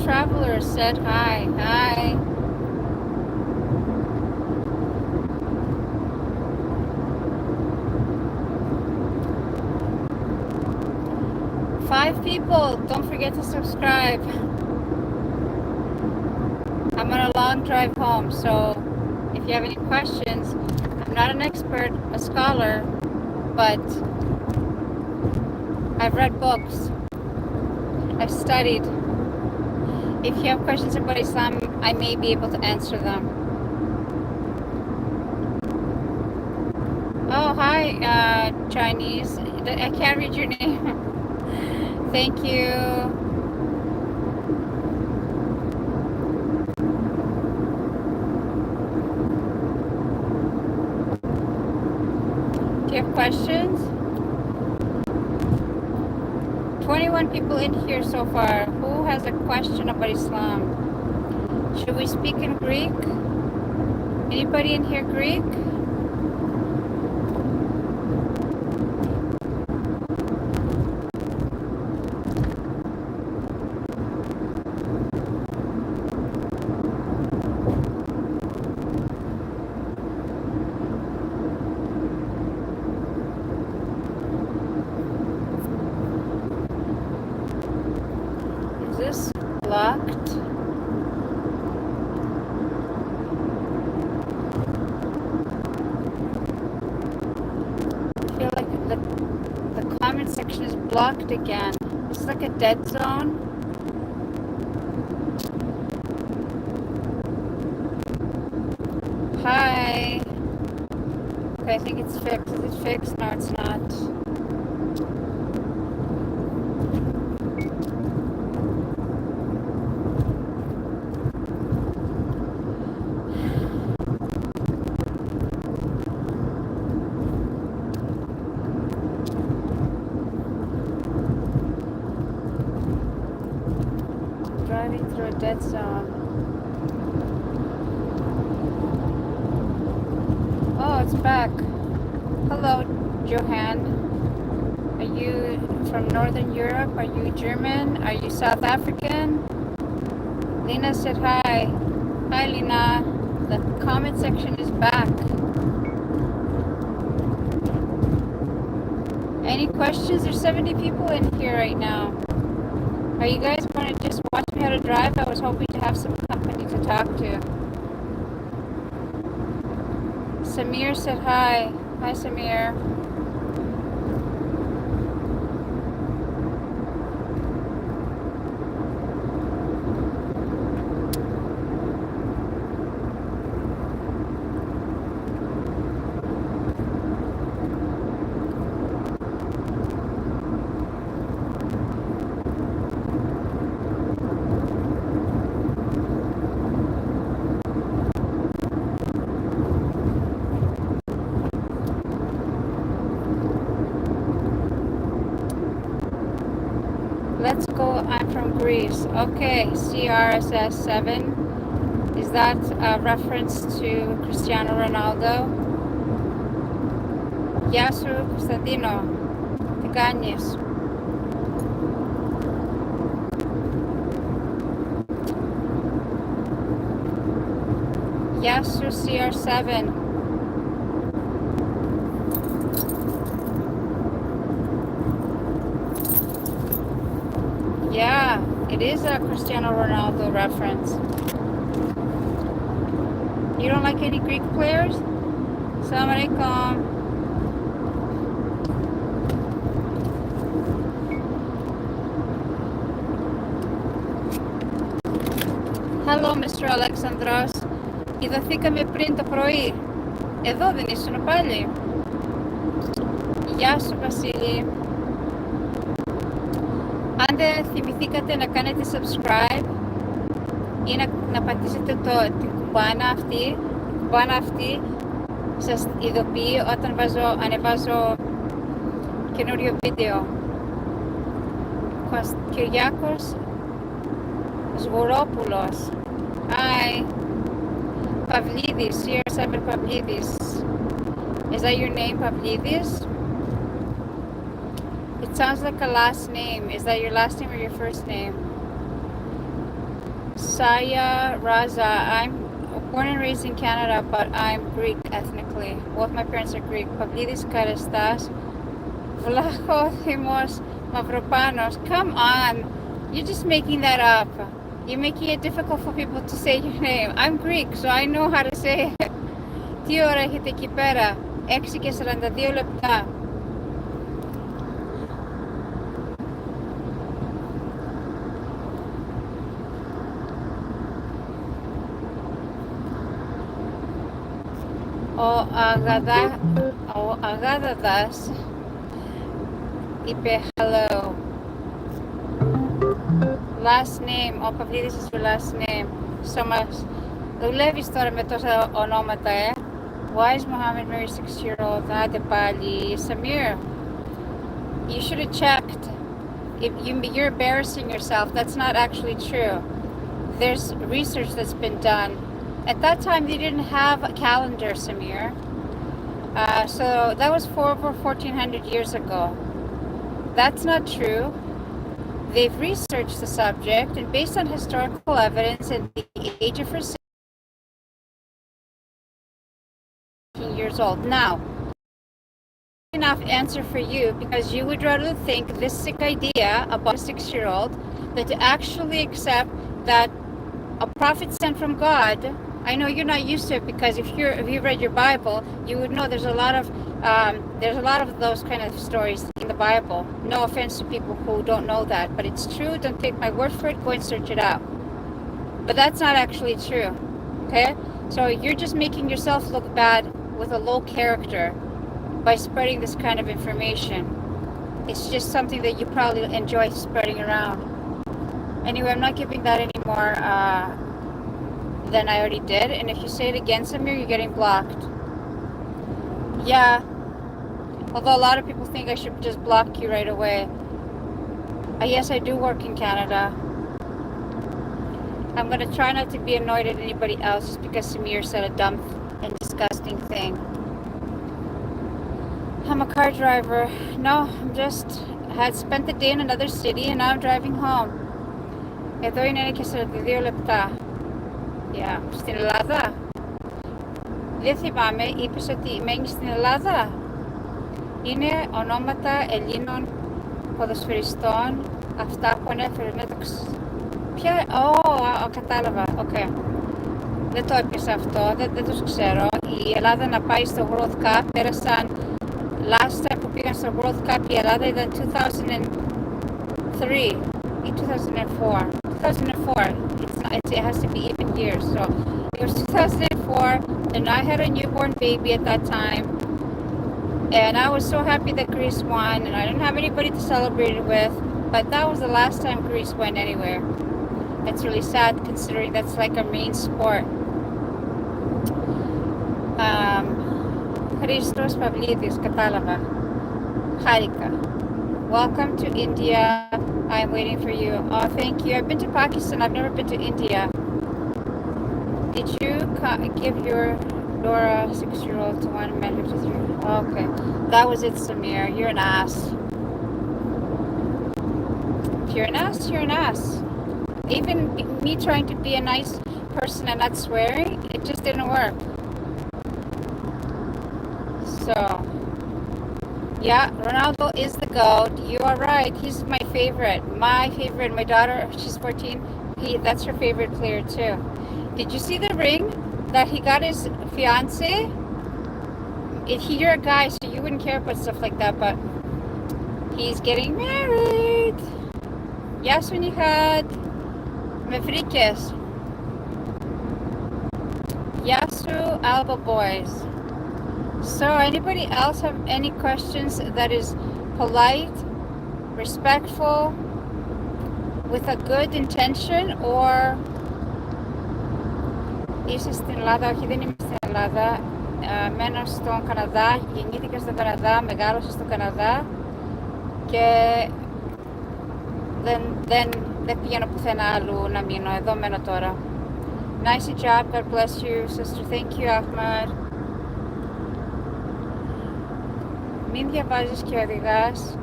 Traveler said hi. Hi. Five people. Don't forget to subscribe. I'm on a long drive home, so if you have any questions, I'm not an expert, a scholar, but I've read books. I've studied. If you have questions about Islam, I may be able to answer them. Oh, hi, Chinese. I can't read your name. Thank you. Do you have questions? 21 people in here so far. Who has a question about Islam? Should we speak in Greek? Anybody in here Greek? Is this locked? I feel like the comment section is blocked again. It's like a dead zone. Hi. Okay, I think it's fixed. Is it fixed? No, it's not. Driving through a dead zone. Oh, it's back. Hello, Johan. Are you from Northern Europe? Are you German? Are you South African? Lena said hi. Hi, Lena. The comment section is back. Any questions? There's 70 people in here right now. Are you guys going to just watch me how to drive? I was hoping to have some company to talk to. Samir said hi. Hi, Samir. Let's go. I'm from Greece. Okay, CRSS 7. Is that a reference to Cristiano Ronaldo? Γεια σου, Κωνσταντίνο. Τι κάνεις? Γεια σου, CR7. Yeah, it is a Cristiano Ronaldo reference. You don't like any Greek players? Assalamu alaikum. Hello, Mr. Alexandros. Ειδωθήκαμε πριν το πρωί. Εδώ δεν ήσουν πάλι? Γεια σου, Βασίλη. Αν δεν θυμηθήκατε να κάνετε subscribe ή να πατήσετε την κουμπάνα αυτή σας ειδοποιεί όταν ανεβάζω καινούριο βίντεο. Κυριάκος Σγουρόπουλος. Hi. Pavlidis, CR7 Pavlidis. Is that your name, Pavlidis? It sounds like a last name. Is that your last name or your first name? Saya Raza. I'm born and raised in Canada, but I'm Greek ethnically. Both my parents are Greek. Pavlidis Karestas. Vlachothimos Mavropanos. Come on. You're just making that up. You're making it difficult for people to say your name. I'm Greek, so I know how to say it. Τι ώρα έχετε εκεί πέρα? 6 και 42 λεπτά. Ο Αγάδαδας είπε hello. Last name. Ο Παυλίδης is your last name. So μας δουλεύεις τώρα με τόσα ονόματα, Why is Muhammad married 6-year-old? Άντε πάλι. Samir, you should have checked. If you're embarrassing yourself. That's not actually true. There's research that's been done. At that time, they didn't have a calendar, Samir. So that was over 1,400 years ago. That's not true. They've researched the subject, and based on historical evidence and the age of her 16 years old. Now, enough answer for you, because you would rather think this sick idea about a 6-year-old than to actually accept that a prophet sent from God. I know you're not used to it, because if you read your Bible, you would know there's a lot of those kind of stories in the Bible. No offense to people who don't know that, but it's true. Don't take my word for it. Go and search it out. But that's not actually true. Okay? So you're just making yourself look bad with a low character by spreading this kind of information. It's just something that you probably enjoy spreading around. Anyway, I'm not giving that any more than I already did. And if you say it again, Samir, you're getting blocked. Yeah. Although a lot of people think I should just block you right away. Yes, I do work in Canada. I'm going to try not to be annoyed at anybody else just because Samir said a dumb and disgusting thing. I'm a car driver. No, had spent the day in another city and now I'm driving home. Εδώ είναι και 42 λεπτά. Yeah. Στην Ελλάδα. Δεν θυμάμαι, είπες ότι μένεις στην Ελλάδα. Είναι ονόματα Ελλήνων ποδοσφαιριστών, αυτά που ανέφερε. Ποια, κατάλαβα, okay. Δεν το έπιασα αυτό, δεν τους ξέρω. Η Ελλάδα να πάει στο World Cup, πέρασαν, last time που πήγαν στο World Cup η Ελλάδα ήταν 2003 ή 2004. 2004, it has to be even years, so it was 2004, and I had a newborn baby at that time, and I was so happy that Greece won, and I didn't have anybody to celebrate it with, but that was the last time Greece went anywhere. That's really sad, considering that's like a main sport. Christos Pavlidis, κατάλαβα. Χάρηκα. Welcome to India. I'm waiting for you. Oh, thank you. I've been to Pakistan. I've never been to India. Did you give your Dora 6-year-old to one man 53? Okay. That was it, Samir. You're an ass. If you're an ass, you're an ass. Even me trying to be a nice person and not swearing, it just didn't work. So, yeah, Ronaldo is the GOAT. You are right. He's my favorite. My favorite. My daughter, she's 14. That's her favorite player too. Did you see the ring that he got his fiance? You're a guy, so you wouldn't care about stuff like that, but he's getting married. Γεια σου, Νιχάτ. Με βρήκες. Γεια σου, Alba Boys. So, anybody else have any questions that is polite, respectful, with a good intention, or είσαι στην Ελλάδα? Όχι, δεν είμαι στην Ελλάδα. Μένω στον Καναδά, γεννήθηκα στον Καναδά, μεγάλωσα στον Καναδά και δεν πηγαίνω πουθενά αλλού να μείνω. Εδώ μένω τώρα. Nice job, God bless you, sister. Thank you, Ahmad. Μην διαβάζεις και οδηγάς,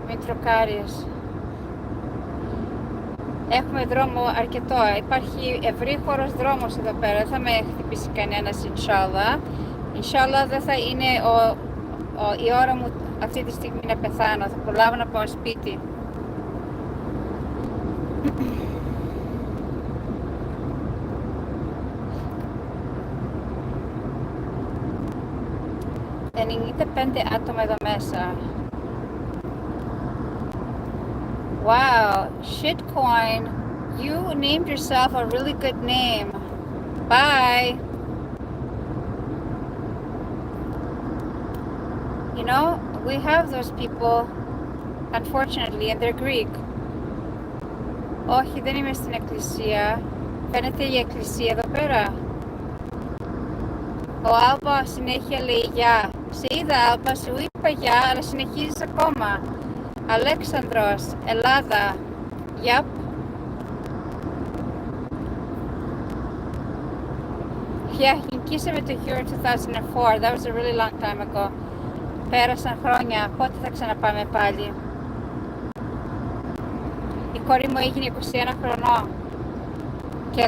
μην τροκάρεις. Έχουμε δρόμο αρκετό. Υπάρχει ευρύχωρος δρόμος εδώ πέρα. Δεν θα με χτυπήσει κανένας, inshallah. Inshallah δεν θα είναι η ώρα μου αυτή τη στιγμή να πεθάνω. Θα προλάβω να πάω σπίτι. ...95 άτομα εδώ μέσα. Wow, shitcoin, you named yourself a really good name. Bye. You know, we have those people, unfortunately, and they're Greek. Όχι, δεν είμαι στην εκκλησία. Φαίνεται η εκκλησία εδώ πέρα. Ο Άλμπα συνέχεια λέει γεια. Σε είδα, Άλμπα, σου είπα γεια, αλλά συνεχίζεις ακόμα. Αλέξανδρος, Ελλάδα. Yep. Yeah, νικήσαμε το Euro 2004. That was a really long time ago. Πέρασαν χρόνια. Πότε θα ξαναπάμε πάλι? Η κόρη μου έγινε 21 χρονών. Και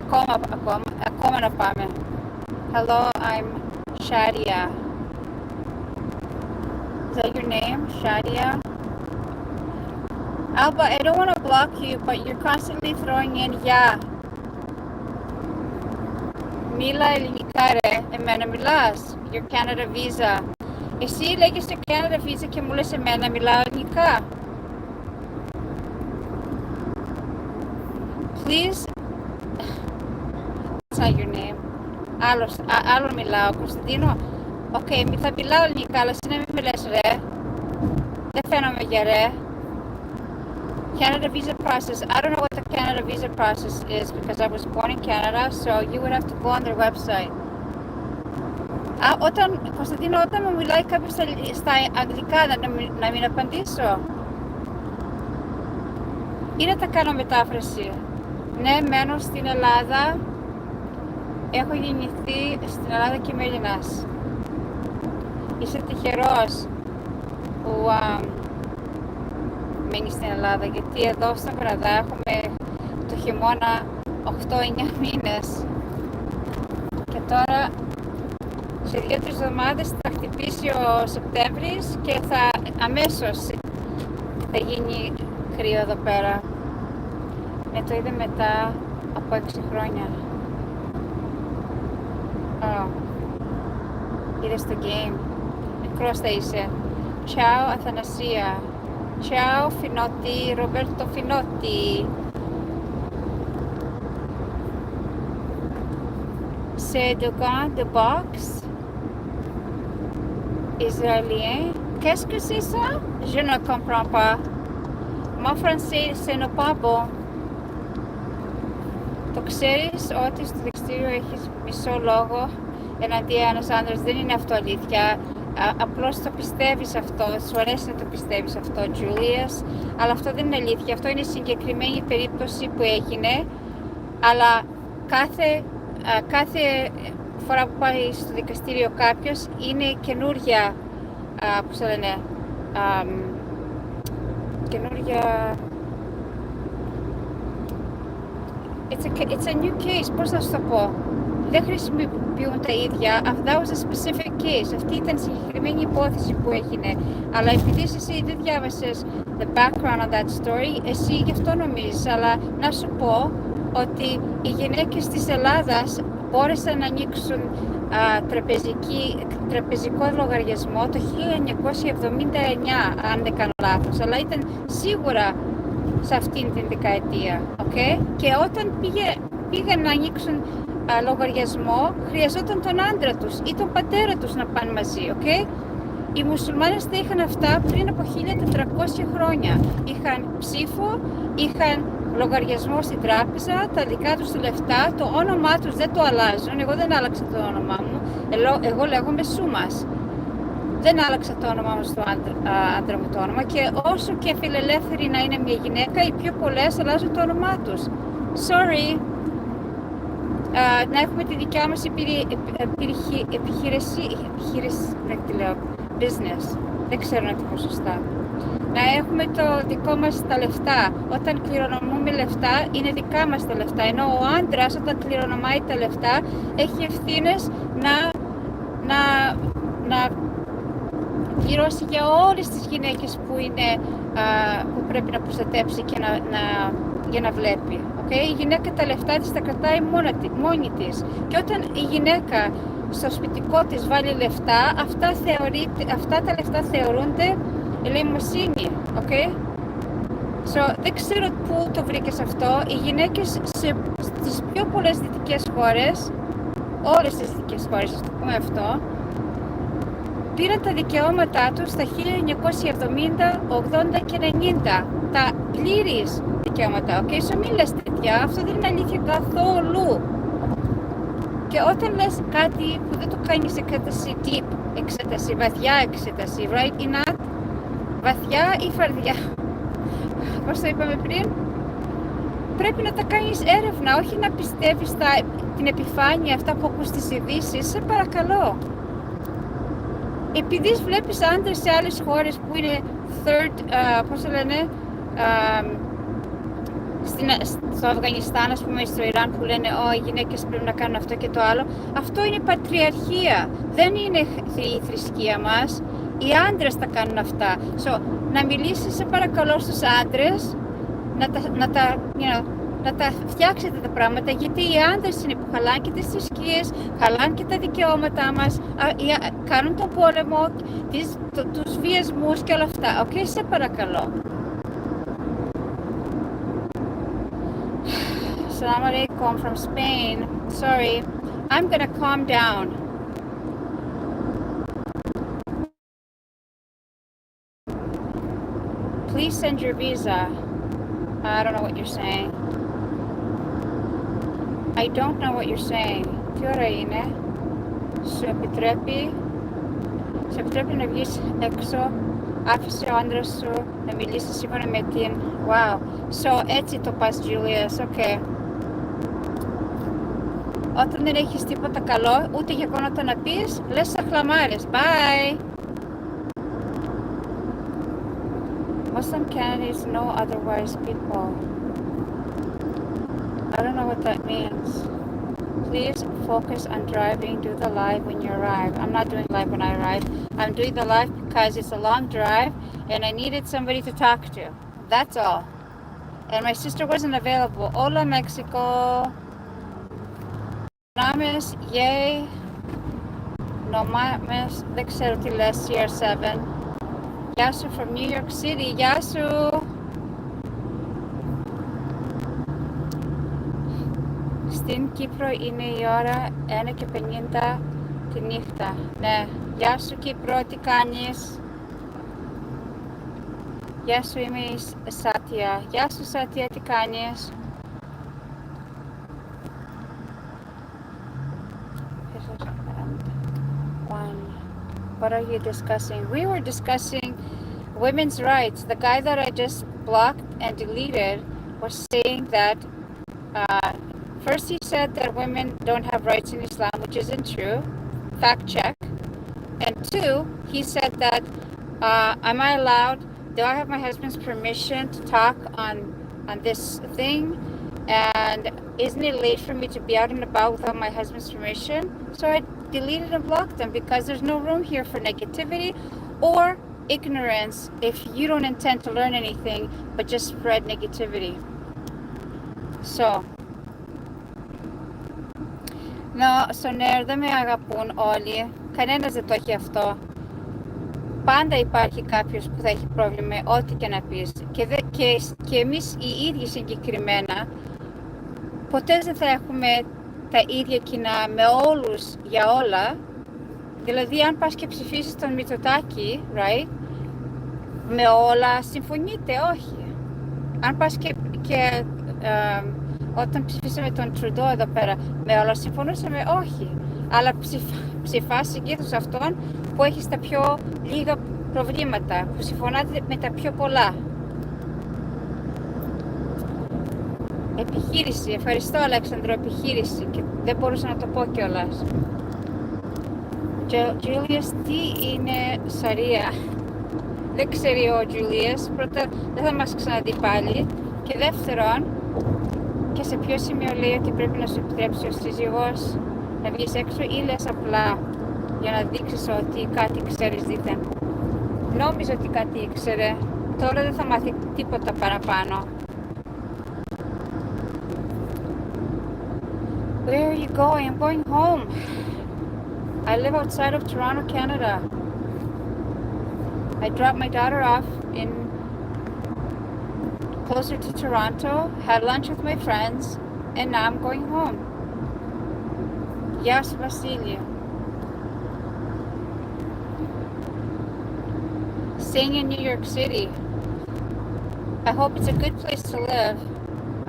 ακόμα να πάμε. Hello, I'm Shadia. Is that your name? Shadia? Alba, I don't want to block you, but you're constantly throwing in yeah. Μίλα ελληνικά ρε, εμένα μιλάς. Your Canada Visa. Εσύ λέγεις το Canada Visa και μου λες εμένα μιλάω ελληνικά. Please. That's not your name. Άλλο μιλάω, Κωνσταντίνο. Οκ, θα μιλάω ελληνικά, αλλά εσύ να μην μιλάς ρε. Δεν φαίνομαι για ρε. Canada visa process. I don't know what the Canada visa process is because I was born in Canada, so you would have to go on their website. Κωνσταντίνο, όταν μου μιλάει κάποιος στα αγγλικά, να μην απαντήσω. Ή να τα κάνω μετάφραση. Ναι, μένω στην Ελλάδα. Έχω γεννηθεί στην Ελλάδα και είμαι Έλληνας. Είσαι τυχερός που μένει στην Ελλάδα, γιατί εδώ στον Καναδά έχουμε το χειμώνα 8-9 μήνες και τώρα σε 2-3 εβδομάδες θα χτυπήσει ο Σεπτέμβρης και αμέσως θα γίνει κρύο εδώ πέρα. Το είδα μετά από 6 χρόνια. Είδες το game. Μικρός θα είσαι. Ciao Athanasia. Ciao Finotti, Roberto Finotti. C'est de gants de boxe israélien. Qu'est-ce que c'est ça? Je ne comprends pas. Mon français ce n'est pas bon. Το ξέρεις ότι στο δικαστήριο έχεις μισό λόγο εναντίον ένας άντρας? Δεν είναι αυτό αλήθεια. Απλώς το πιστεύεις αυτό, σου αρέσει να το πιστεύεις αυτό, Julius, αλλά αυτό δεν είναι αλήθεια. Αυτό είναι συγκεκριμένη περίπτωση που έγινε, αλλά κάθε φορά που πάει στο δικαστήριο κάποιος είναι καινούρια, πώς το λένε, καινούρια... It's a new case, πώς θα σου το πω. Δεν χρησιμοποιούν τα ίδια. That was a specific case. Αυτή ήταν συγκεκριμένη υπόθεση που έγινε. Αλλά επειδή εσύ δεν διάβασες the background on that story, εσύ γι' αυτό νομίζεις. Αλλά να σου πω ότι οι γυναίκες της Ελλάδας μπόρεσαν να ανοίξουν τραπεζικό λογαριασμό το 1979, αν δεν κάνω λάθος. Αλλά ήταν σίγουρα σε αυτήν την δεκαετία. Okay? Και όταν πήγαν να ανοίξουν λογαριασμό, χρειαζόταν τον άντρα τους ή τον πατέρα τους να πάνε μαζί, okay? Οι μουσουλμάνες τα είχαν αυτά πριν από 1400 χρόνια. Είχαν ψήφο, είχαν λογαριασμό στην τράπεζα, τα δικά τους λεφτά, το όνομά τους δεν το αλλάζουν. Εγώ δεν άλλαξα το όνομά μου, εγώ λέγομαι Σούμας. Δεν άλλαξα το όνομά μου στο άντρα μου το όνομα, και όσο και φιλελεύθερη να είναι μια γυναίκα, οι πιο πολλές αλλάζουν το όνομά τους. Sorry. Να έχουμε τη δικιά μας επιχείρηση, business. Δεν ξέρω να το πω σωστά. να έχουμε το δικό μας τα λεφτά. Όταν κληρονομούμε λεφτά, είναι δικά μας τα λεφτά. Ενώ ο άντρας, όταν κληρονομάει τα λεφτά, έχει ευθύνες να πληρώσει για όλες τις γυναίκες που πρέπει να προστατέψει και για να βλέπει. Okay? Η γυναίκα τα λεφτά της τα κρατάει μόνη της. Και όταν η γυναίκα στο σπιτικό της βάλει λεφτά, αυτά τα λεφτά θεωρούνται ελεημοσύνη. Okay? So, δεν ξέρω πού το βρήκες αυτό. Οι γυναίκες στις πιο πολλές δυτικές χώρες, όλες τις δυτικές χώρες, ας το πούμε αυτό, πήραν τα δικαιώματά τους στα 1970, 80 και 90. Τα πλήρης δικαιώματα. Okay? So, μην λες τέτοια. Αυτό δεν είναι αλήθεια καθόλου. Και όταν λες κάτι που δεν το κάνεις εξέταση, deep εξέταση, βαθιά εξέταση, right ή not, βαθιά ή φαρδιά, πώς το είπαμε πριν, πρέπει να τα κάνεις έρευνα, όχι να πιστεύεις την επιφάνεια, αυτά που ακούς στις ειδήσεις, σε παρακαλώ. Επειδή βλέπεις άντρες σε άλλες χώρες που είναι πώς το λένε, στο Αφγανιστάν, ας πούμε, στο Ιράν, που λένε οι γυναίκες πρέπει να κάνουν αυτό και το άλλο, αυτό είναι πατριαρχία, δεν είναι η θρησκεία μας. Οι άντρες τα κάνουν αυτά. So, να μιλήσεις, σε παρακαλώ, στους άντρες να τα φτιάξετε τα πράγματα, γιατί οι άντρες είναι που χαλάνε και τις θρησκείες, χαλάνε και τα δικαιώματά μας, κάνουν τον πόλεμο, τους βιασμούς και όλα αυτά. Okay, σε παρακαλώ. Assalamu alaikum from Spain. Sorry, I'm gonna calm down. Please send your visa. I don't know what you're saying. I don't know what you're saying. Τι ώρα είναι? Σε επιτρέπει να βγεις έξω, άφησε ο άντρας σου να μιλήσει σύμφωνα με την... Wow. So, έτσι το πας, Julius. Okay. Όταν δεν έχεις τίποτα καλό, ούτε γεγονότα να πεις, λες αχλαμάρες. Bye! Muslim candidates know otherwise people. I don't know what that means. Please focus on driving. Do the live when you arrive. I'm not doing live when I arrive. I'm doing the live because it's a long drive and I needed somebody to talk to. That's all. And my sister wasn't available. Hola, Mexico. Names, yay. No mames, δεν ξέρω τι λες, CR7. Γεια σου from New York City. Γεια σου. Στην Κύπρο είναι η ώρα 1:50 τη νύχτα. Ναι. Γεια σου Κύπρο, τι κάνεις? Γεια σου, είμαι η Σάτια. Γεια σου Σάτια, τι κάνεις? What are you discussing? We were discussing women's rights. The guy that I just blocked and deleted was saying that first he said that women don't have rights in Islam, which isn't true. Fact check. And two, he said that am I allowed, do I have my husband's permission to talk on this thing? And isn't it late for me to be out and about without my husband's permission? So I deleted and blocked them because there's no room here for negativity or ignorance if you don't intend to learn anything but just spread negativity. So, στον νέο δεν με αγαπούν όλοι, κανένας δεν το έχει αυτό. Πάντα υπάρχει κάποιος που θα έχει πρόβλημα με ό,τι και να πεις. Και εμείς οι ίδιοι συγκεκριμένα ποτέ δεν θα έχουμε τα ίδια κοινά με όλους για όλα. Δηλαδή αν πας και ψηφίσεις τον Μητσοτάκη, right, με όλα συμφωνείτε? Όχι. Αν πας και όταν ψηφίσαμε τον Τρουντό εδώ πέρα, με όλα συμφωνούσαμε? Όχι. Αλλά ψηφάς συγκήθως αυτόν που έχει τα πιο λίγα προβλήματα, που συμφωνάτε με τα πιο πολλά. Επιχείρηση. Ευχαριστώ, Αλέξανδρο. Επιχείρηση. Και δεν μπορούσα να το πω κιόλας. Julius, τι είναι Σαρία? Δεν ξέρει ο Julius. Πρώτα, δεν θα μας ξαναδεί πάλι. Και δεύτερον, και σε ποιο σημείο λέει ότι πρέπει να σου επιτρέψει ο σύζυγος να βγεις έξω ή λες απλά για να δείξεις ότι κάτι ξέρεις δίθεν. Νόμιζα ότι κάτι ήξερε. Τώρα δεν θα μάθει τίποτα παραπάνω. Where are you going? I'm going home. I live outside of Toronto, Canada. I dropped my daughter off in closer to Toronto, had lunch with my friends, and now I'm going home. Γεια σου, Βασίλειο. Staying in New York City. I hope it's a good place to live.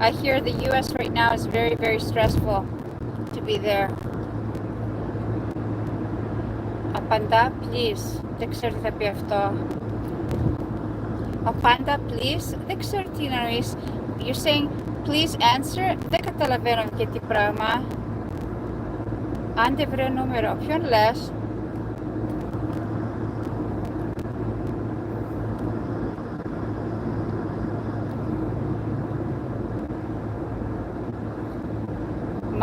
I hear the US right now is very, very stressful to be there. Απαντά, please. Δεν ξέρω τι θα πει αυτό. Απάντα, please. Δεν ξέρω τι εννοείς. You're saying, please answer. Δεν καταλαβαίνω και τι πράγμα. Άντε βρε νούμερο. Ποιον λες?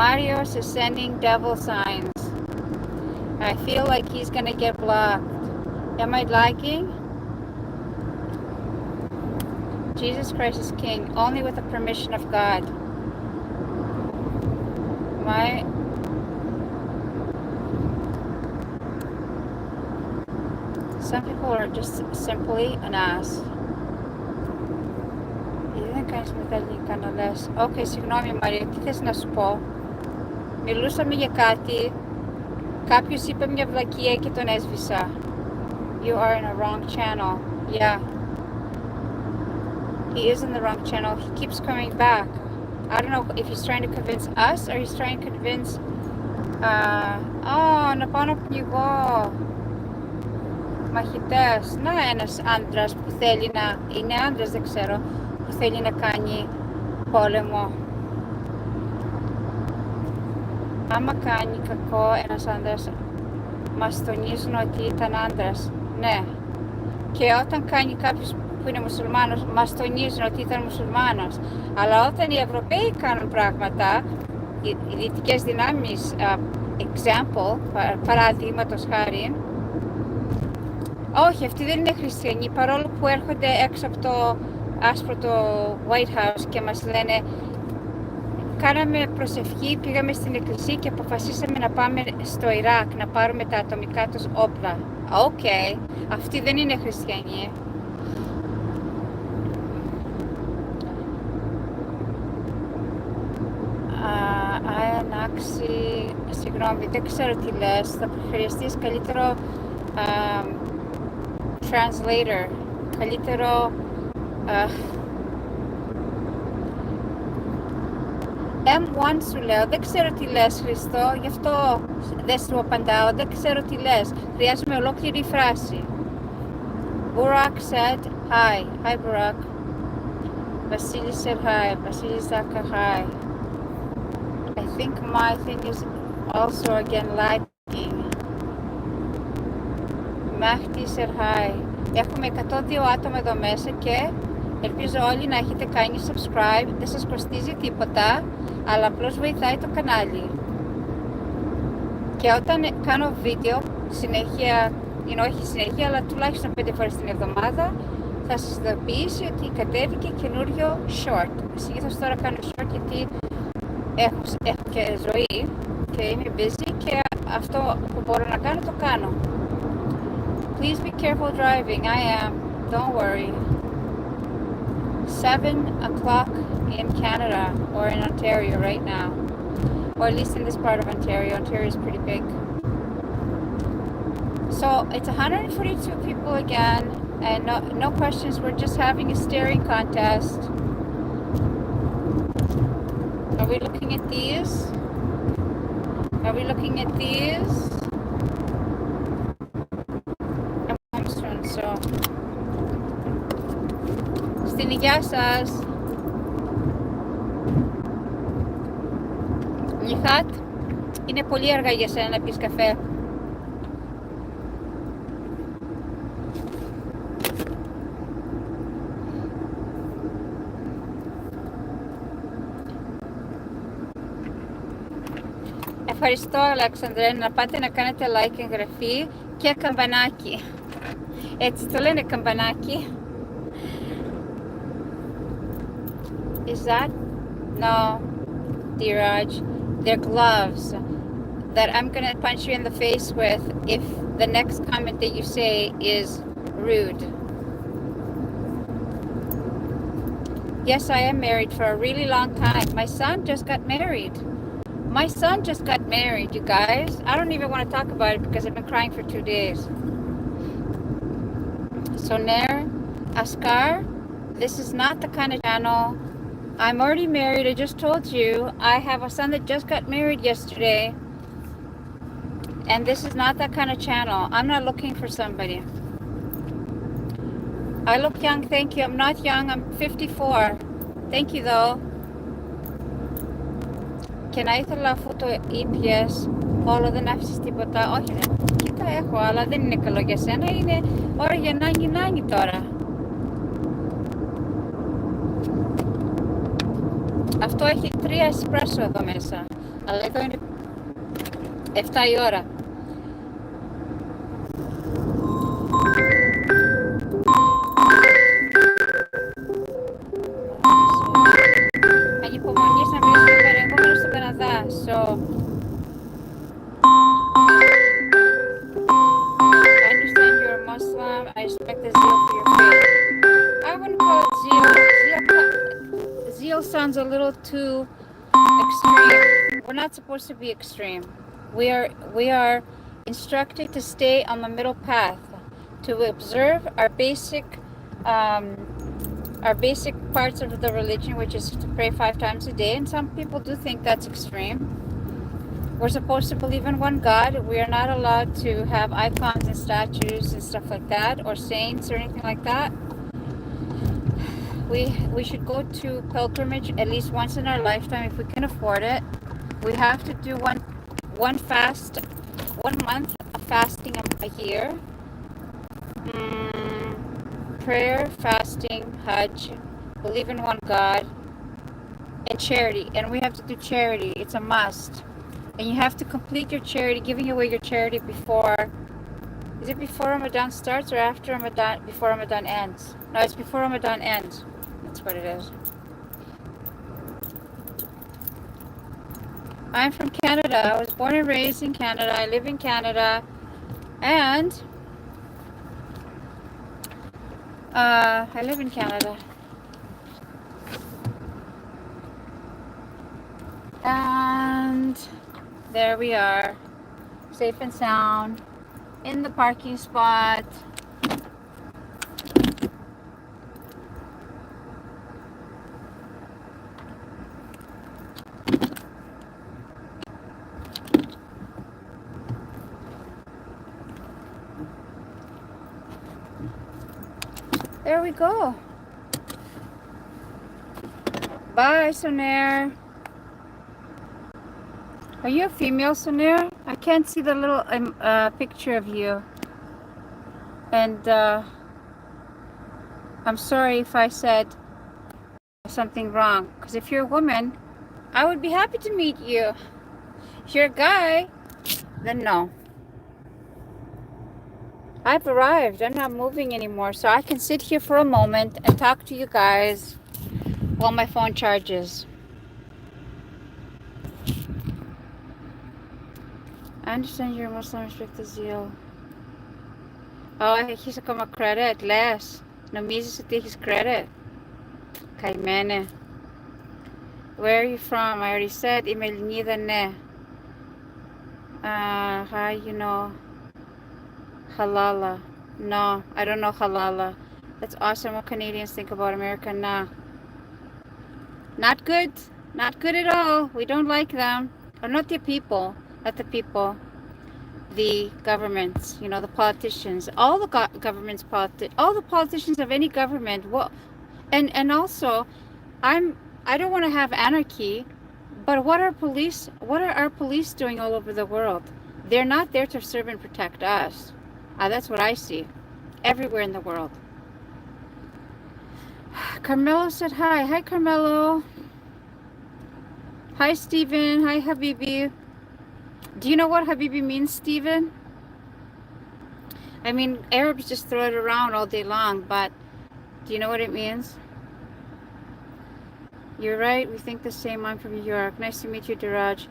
Marios is sending devil signs. I feel like he's gonna get blocked. Am I lagging? Jesus Christ is King, only with the permission of God. Some people are just simply an ass. Δεν κάνεις με τα ελληνικά να λες. Οκ, συγγνώμη Μαρία, τι θες να σου πω? Μιλούσαμε για κάτι, κάποιος είπε μια βλακεία και τον έσβησα. You are in a wrong channel. Yeah. He is in the wrong channel. He keeps coming back. I don't know if he's trying to convince us or he's trying to convince... να πάω να πνιγώ. Μαχητές. Να ένας άντρας που θέλει να... Είναι άντρας, δεν ξέρω. Που θέλει να κάνει πόλεμο. Άμα κάνει κακό ένας άντρας, μας τονίζουν ότι ήταν άντρας. Ναι. Και όταν κάνει κάποιος που είναι μουσουλμάνος, μας τονίζουν ότι ήταν μουσουλμάνος. Αλλά όταν οι Ευρωπαίοι κάνουν πράγματα, οι δυτικές δυνάμεις, example, παραδείγματος χάρη, όχι, αυτοί δεν είναι χριστιανοί, παρόλο που έρχονται έξω από το άσπρο το White House και μας λένε κάναμε προσευχή, πήγαμε στην εκκλησία και αποφασίσαμε να πάμε στο Ιράκ να πάρουμε τα ατομικά τους όπλα. Οκ, αυτοί δεν είναι χριστιανοί. Συγγνώμη, δεν ξέρω τι λες, θα χρειαστείς καλύτερο translator, καλύτερο M1 σου λέω, δεν ξέρω τι λες Χριστό, γι' αυτό δεν σου απαντάω, δεν ξέρω τι λες, χρειάζομαι ολόκληρη φράση. Burak said hi, hi Burak. Vasily said hi, Vasily Zaka hi. I think my thing is also again lagging. Mahdi said hi. Έχουμε 102 άτομα εδώ μέσα και ελπίζω όλοι να έχετε κάνει subscribe. Δεν σας κοστίζει τίποτα, αλλά απλώς βοηθάει το κανάλι. Και όταν κάνω βίντεο, συνέχεια, όχι συνέχεια, αλλά τουλάχιστον 5 φορές την εβδομάδα, θα σας ειδοποιήσει ότι κατέβηκε καινούριο short. Συνήθως τώρα κάνω short γιατί έχω και ζωή και είμαι busy και αυτό που μπορώ να κάνω το κάνω. Please be careful driving. I am. Don't worry. 7 o'clock in Canada or in Ontario right now. Or at least in this part of Ontario. Ontario is pretty big. So it's 142 people again and no questions. We're just having a staring contest. Are we looking at these? Are we looking at these? So. Στην υγεία σας. Νιχάτ, είναι πολύ αργά για σένα να πεις καφέ. Ευχαριστώ, Αλεξανδρέ. Να πάτε να κάνετε like, εγγραφή και καμπανάκι. Έτσι το λένε, καμπανάκι. Is that? No, Dheeraj. They're gloves that I'm gonna punch you in the face with if the next comment that you say is rude. Yes, I am married for a really long time. My son just got married. My son just got married, you guys. I don't even want to talk about it because I've been crying for 2 days. Soner, Askar, this is not the kind of channel. I'm already married. I just told you. I have a son that just got married yesterday. And this is not that kind of channel. I'm not looking for somebody. I look young, thank you. I'm not young. I'm 54. Thank you, though. Και να ήθελα αφού το ήπιες όλο δεν άφησες τίποτα. Όχι, κοίτα έχω, αλλά δεν είναι καλό για σένα. Είναι ώρα για νάνι τώρα. Αυτό έχει 3 εσπρέσο εδώ μέσα. Αλλά εδώ είναι 7 η ώρα. Ανυπομονείς να μιλήσω με περιεχόμενο στον Καναδά. So, I understand you're a Muslim. I respect the zeal for your faith. I wouldn't call it zeal. Zeal sounds a little too extreme. We're not supposed to be extreme. We are instructed to stay on the middle path, to observe our basic parts of the religion, which is to pray 5 times a day. And some people do think that's extreme. We're supposed to believe in one God. We are not allowed to have icons and statues and stuff like that, or saints or anything like that. We should go to pilgrimage at least once in our lifetime if we can afford it. We have to do one fast, 1 month of fasting a year. Prayer, fasting, Hajj, believe in one God, and charity. And we have to do charity. It's a must. And you have to complete your charity, giving away your charity before. Is it before Ramadan starts or after Ramadan? Before Ramadan ends. No, it's before Ramadan ends. That's what it is. I'm from Canada. I was born and raised in Canada. I live in Canada. And I live in Canada. And there we are, safe and sound, in the parking spot. There we go. Bye, Sonair. Are you a female, Sonair? I can't see the little picture of you. And I'm sorry if I said something wrong. Because if you're a woman, I would be happy to meet you. If you're a guy, then no. I've arrived. I'm not moving anymore. So I can sit here for a moment and talk to you guys while my phone charges. I understand you're Muslim, respect the zeal. Oh, έχεις ακόμα credit, λες. Νομίζεις ότι έχεις credit. Καημένε. Where are you from? I already said. Είμαι Ελληνίδα, ναι. How you know? Halala. No, I don't know halala. That's awesome. What Canadians think about America? Nah. Not good. Not good at all. We don't like them. Or not the people. Not the people. The governments. You know, the politicians. All the governments. All the politicians of any government. Well, and also, I don't want to have anarchy. But what are our police doing all over the world? They're not there to serve and protect us. That's what I see everywhere in the world. Carmelo said hi. Hi, Carmelo. Hi, Stephen. Hi, Habibi. Do you know what Habibi means, Stephen? I mean, Arabs just throw it around all day long, but do you know what it means? You're right, we think the same. I'm from New York. Nice to meet you, Diraj.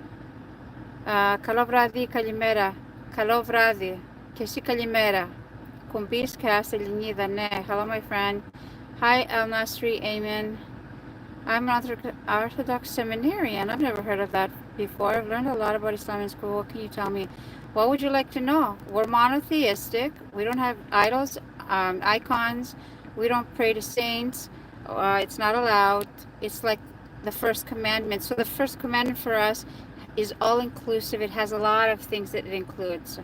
Καλό kalimera. Καλό Kesi kalimera. Kumbis kas Elinida ne. Hello, my friend. Hi, El Nasri. Amen. I'm an Orthodox seminarian. I've never heard of that before. I've learned a lot about Islam in school. What can you tell me? What would you like to know? We're monotheistic. We don't have idols, icons. We don't pray to saints. It's not allowed. It's like the first commandment. So the first commandment for us is all inclusive. It has a lot of things that it includes.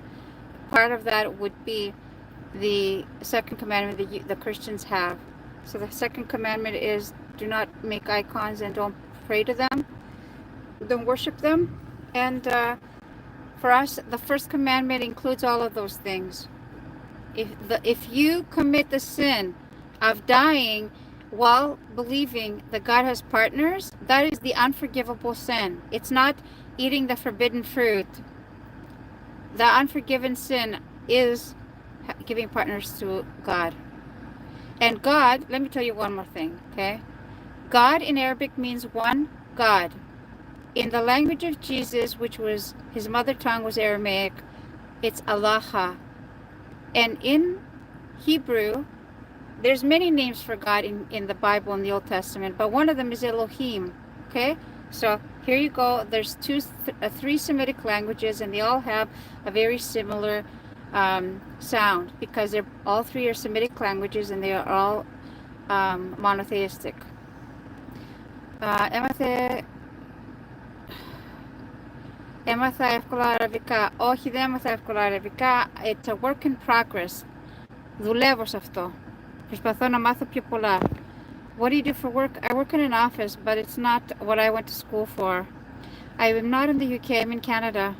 Part of that would be the second commandment that the Christians have. So the second commandment is do not make icons and don't pray to them. Don't worship them. And for us, the first commandment includes all of those things. If you commit the sin of dying while believing that God has partners, that is the unforgivable sin. It's not eating the forbidden fruit. The unforgiven sin is giving partners to God. And God, let me tell you one more thing, okay? God in Arabic means one God. In the language of Jesus, which was his mother tongue was Aramaic, it's Allah. And in Hebrew, there's many names for God in the Bible in the Old Testament, but one of them is Elohim, okay? So here you go. There's three Semitic languages, and they all have a very similar sound because they're all three are Semitic languages, and they are all monotheistic. Έμαθα εύκολα αραβικά. Όχι, δεν έμαθα εύκολα αραβικά. It's a work in progress. Δουλεύω σε αυτό. Προσπαθώ να μάθω πιο πολλά. What do you do for work? I work in an office, but it's not what I went to school for. I am not in the UK. I'm in Canada.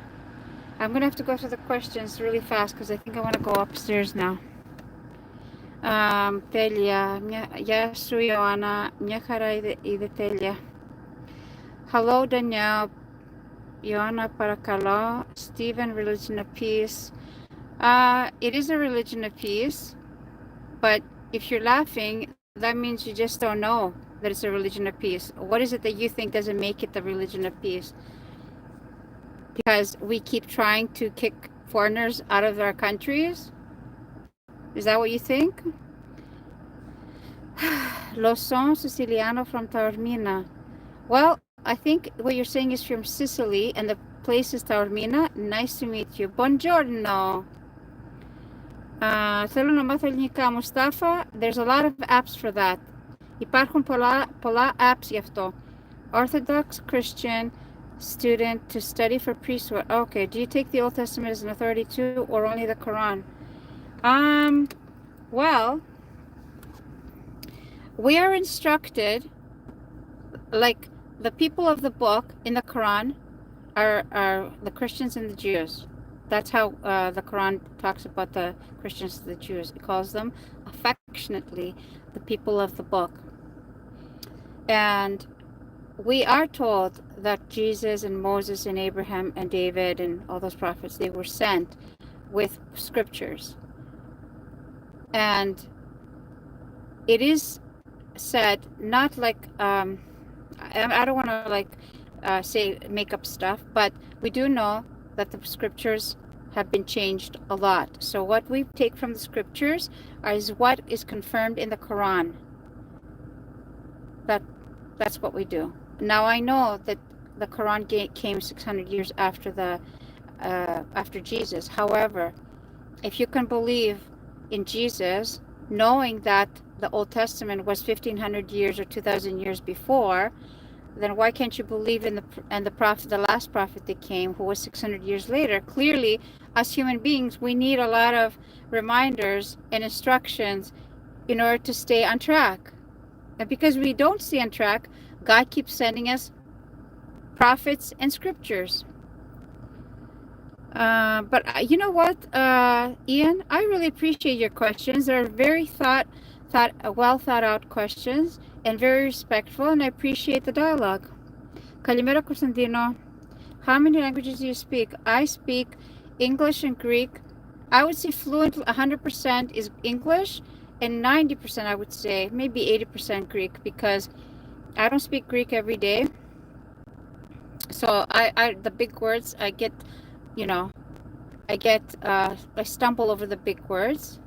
I'm going to have to go through the questions really fast because I think I want to go upstairs now. Τέλεια. Γεια σου, Ιωάννα. Μια χαρά είδε τέλεια. Hello, Danielle. Joanna Paracalo, Stephen, Religion of Peace. It is a religion of peace, but if you're laughing, that means you just don't know that it's a religion of peace. What is it that you think doesn't make it the religion of peace? Because we keep trying to kick foreigners out of our countries? Is that what you think? Lo son siciliano from Taormina. Well, I think what you're saying is from Sicily, and the place is Taormina. Nice to meet you. Buongiorno. Θέλω να μάθω ελληνικά, Mustafa. There's a lot of apps for that. Υπάρχουν πολλά apps γι' αυτό. Orthodox Christian student to study for priesthood. Okay, do you take the Old Testament as an authority too, or only the Quran? Well, we are instructed, like the people of the book in the Quran are the Christians and the Jews. That's how the Quran talks about the Christians and the Jews. It calls them affectionately the people of the book. And we are told that Jesus and Moses and Abraham and David and all those prophets, they were sent with scriptures. And it is said, not like, I don't want to like say make up stuff, but we do know that the scriptures have been changed a lot. So what we take from the scriptures is what is confirmed in the Quran. That's what we do. Now I know that the Quran came 600 years after after Jesus. However, if you can believe in Jesus, knowing that the Old Testament was 1500 years or 2000 years before, then why can't you believe in the prophet, the last prophet that came, who was 600 years later? Clearly, as human beings, we need a lot of reminders and instructions in order to stay on track. And because we don't stay on track, God keeps sending us prophets and scriptures. But you know what, Ian? I really appreciate your questions. They're very well thought out questions and very respectful, and I appreciate the dialogue. Kalimera Konstantino. How many languages do you speak? I speak English and Greek. I would say fluent 100% is English, and 90% I would say, maybe 80% Greek, because I don't speak Greek every day. So I the big words I get, you know, I stumble over the big words.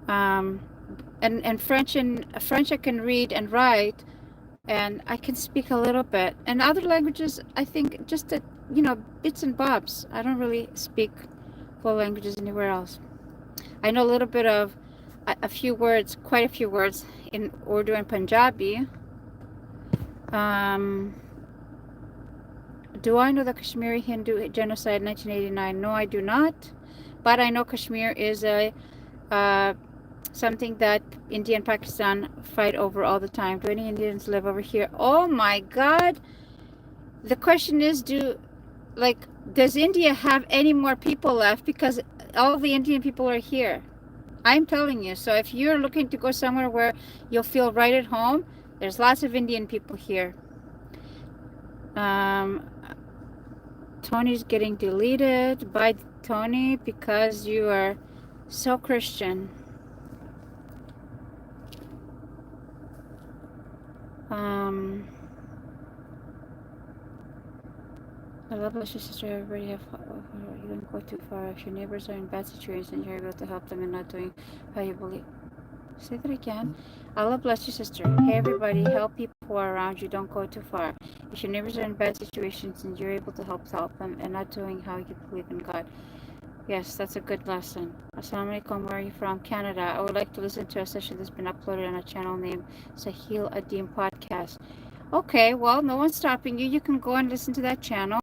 And French I can read and write, and I can speak a little bit. And other languages, I think just that, bits and bobs. I don't really speak full languages anywhere else. I know a little bit of a few words, quite a few words in Urdu and Punjabi. Do I know the Kashmiri Hindu genocide in 1989? No, I do not. But I know Kashmir is a something that India and Pakistan fight over all the time. Do any Indians live over here? Oh my God. The question is, does India have any more people left? Because all the Indian people are here. I'm telling you. So if you're looking to go somewhere where you'll feel right at home, there's lots of Indian people here. Tony's getting deleted. Bye, Tony, because you are so Christian. I love my sister. Everybody have you don't go too far. If your neighbors are in bad situations, you're able to help them and not doing how you believe. Say that again. Allah bless you, sister. Hey, everybody, help people who are around you. Don't go too far. If your neighbors are in bad situations, and you're able to help them and not doing how you believe in God. Yes, that's a good lesson. Assalamu alaikum. Where are you from? Canada. I would like to listen to a session that's been uploaded on a channel named Sahil Adim Podcast. Okay, well, no one's stopping you. You can go and listen to that channel.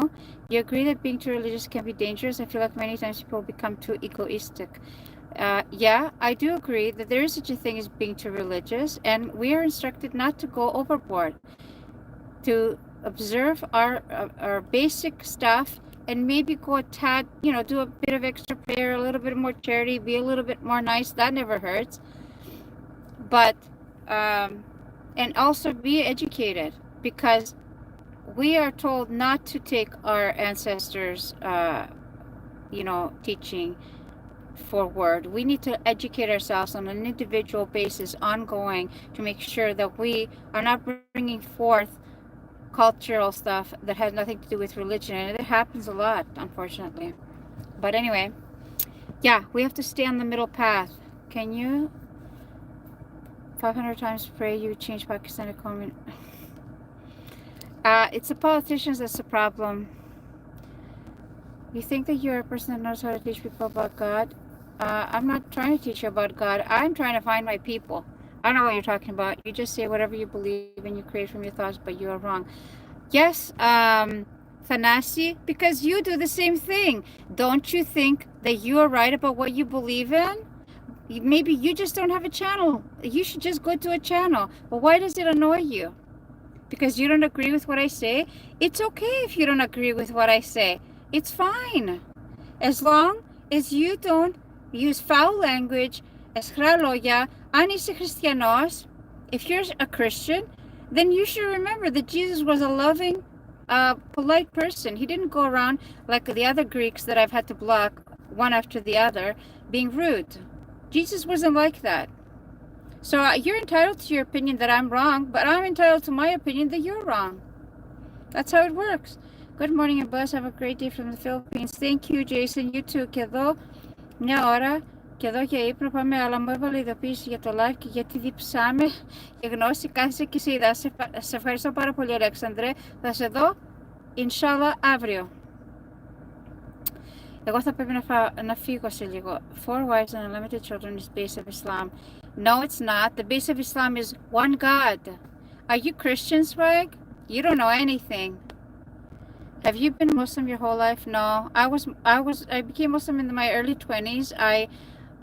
You agree that being too religious can be dangerous? I feel like many times people become too egoistic. Yeah, I do agree that there is such a thing as being too religious, and we are instructed not to go overboard, to observe our basic stuff, and maybe go a tad, do a bit of extra prayer, a little bit more charity, be a little bit more nice. That never hurts. But, and also be educated, because we are told not to take our ancestors, teaching forward. We need to educate ourselves on an individual basis, ongoing, to make sure that we are not bringing forth cultural stuff that has nothing to do with religion. And it happens a lot, unfortunately. But anyway, yeah, we have to stay on the middle path. Can you 500 times pray you change Pakistan economy? It's the politicians that's the problem. You think that you're a person that knows how to teach people about God? I'm not trying to teach you about God. I'm trying to find my people. I don't know what you're talking about. You just say whatever you believe and you create from your thoughts, but you are wrong. Yes, Athanasia, because you do the same thing. Don't you think that you are right about what you believe in? Maybe you just don't have a channel. You should just go to a channel. But why does it annoy you? Because you don't agree with what I say? It's okay if you don't agree with what I say. It's fine. As long as you don't use foul language, escraloya, anise cristianos. If you're a Christian, then you should remember that Jesus was a loving, polite person. He didn't go around like the other Greeks that I've had to block one after the other, being rude. Jesus wasn't like that. So you're entitled to your opinion that I'm wrong, but I'm entitled to my opinion that you're wrong. That's how it works. Good morning and bless. Have a great day from the Philippines. Thank you, Jason. You too. Quedó μια ώρα και εδώ και ύπνο πάμε, αλλά μου έβαλε ειδοποίηση για το live και γιατί διψάμε και γνώση κάθισε και σε είδα. Σε ευχαριστώ πάρα πολύ, Αλέξανδρε. Θα σε δω, inshallah, αύριο. Εγώ θα πρέπει να φύγω σε λίγο. 4 wives and unlimited children is base of Islam. No, it's not. The base of Islam is one God. Are you Christian, Swag? You don't know anything. Have you been Muslim your whole life? No. I became Muslim in my early 20s.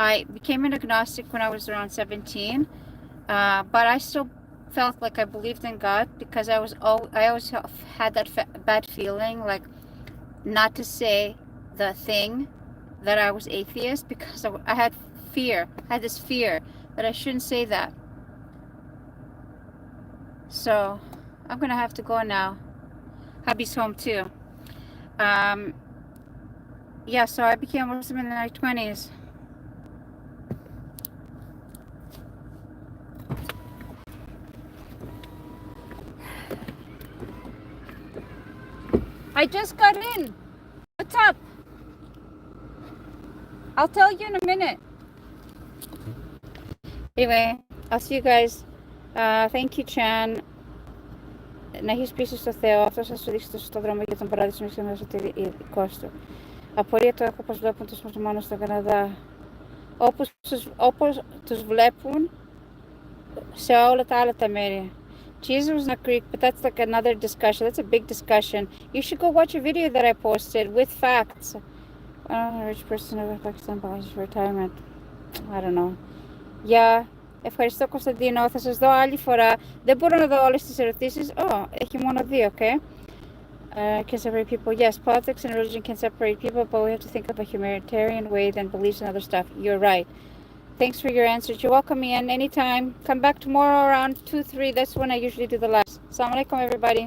I became an agnostic when I was around 17. But I still felt like I believed in God, because I always had that bad feeling, like not to say the thing that I was atheist, because I had this fear that I shouldn't say that. So I'm gonna have to go now. Hubby's home too. Yeah, so I became a Muslim in my 20s. I just got in. What's up? I'll tell you in a minute. Anyway, I'll see you guys. Thank you, Chan. Να έχεις πείσει στο Θεό, αυτό θα σου δείξει το σωστό δρόμο για τον παράδεισο και μέσω κόστου. Απορία το έχω πως βλέπουν τους μουσουλμάνους στον Καναδά. Όπως τους βλέπουν σε όλα τα άλλα τα μέρη. Jesus was not Greek, but that's like another discussion. That's a big discussion. You should go watch a video that I posted with facts. I don't know, a rich person of Pakistan buys for retirement. I don't know. Yeah. Ευχαριστώ, Κωνσταντίνο. Θα σας δω άλλη φορά. Δεν μπορώ να δω όλες τις ερωτήσεις. Έχει μόνο δύο, okay? Can separate people. Yes, politics and religion can separate people, but we have to think of a humanitarian way than beliefs and other stuff. You're right. Thanks for your answers. You're welcome, Ian. Anytime. Come back tomorrow around 2, 3. That's when I usually do the last. Assalamu alaikum, everybody.